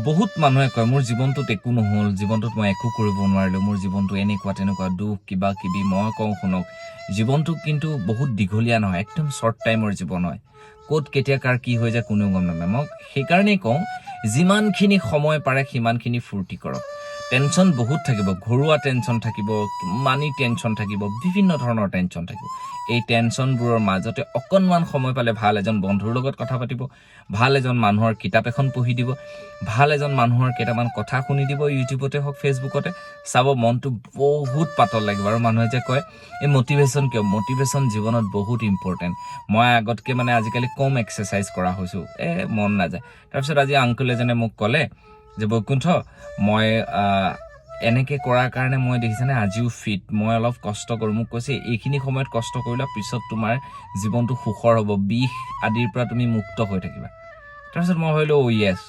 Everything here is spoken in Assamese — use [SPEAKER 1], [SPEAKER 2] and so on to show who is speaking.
[SPEAKER 1] বহুত মানুহে কয় মোৰ জীৱনটোত একো নহ'ল, জীৱনটোত মই একো কৰিব নোৱাৰিলোঁ, মোৰ জীৱনটো এনেকুৱা তেনেকুৱা দুখ কিবা কিবি। মই কওঁ শুনক, জীৱনটো কিন্তু বহুত দীঘলীয়া নহয়, একদম শ্বৰ্ট টাইমৰ জীৱন হয়। ক'ত কেতিয়া কাৰ কি হৈ যায় কোনেও গম নাপায়। মই সেইকাৰণেই কওঁ যিমানখিনি সময় পাৰে সিমানখিনি ফূৰ্তি কৰক। টেনশ্যন বহুত থাকিব, ঘৰুৱা টেনশ্যন থাকিব, মানি টেনশ্যন থাকিব, বিভিন্ন ধৰণৰ টেনশ্যন থাকিব। এই টেনশ্যনবোৰৰ মাজতে অকণমান সময় পালে ভাল এজন বন্ধুৰ লগত কথা পাতিব, ভাল এজন মানুহৰ কিতাপ এখন পঢ়ি দিব, ভাল এজন মানুহৰ কেইটামান কথা শুনি দিব, ইউটিউবতে হওক ফেচবুকতে চাব, মনটো বহুত পাতল লাগিব। আৰু মানুহে যে কয় এই মটিভেশ্যন কিয়, মটিভেশ্যন জীৱনত বহুত ইম্পৰ্টেণ্ট। মই আগতকৈ মানে আজিকালি কম এক্সাৰচাইজ কৰা হৈছোঁ, মন নাযায়। তাৰপিছত আজি আংকুল এজনে মোক ক'লে যে বৈকুণ্ঠ মই এনেকৈ কৰাৰ কাৰণে মই দেখিছানে আজিও ফিট, মই অলপ কষ্ট কৰোঁ। মোক কৈছে এইখিনি সময়ত কষ্ট কৰিলে পিছত তোমাৰ জীৱনটো সুখৰ হ'ব, বিষ আদিৰ পৰা তুমি মুক্ত হৈ থাকিবা। তাৰপিছত মই ভাবিলোঁ য়েছ।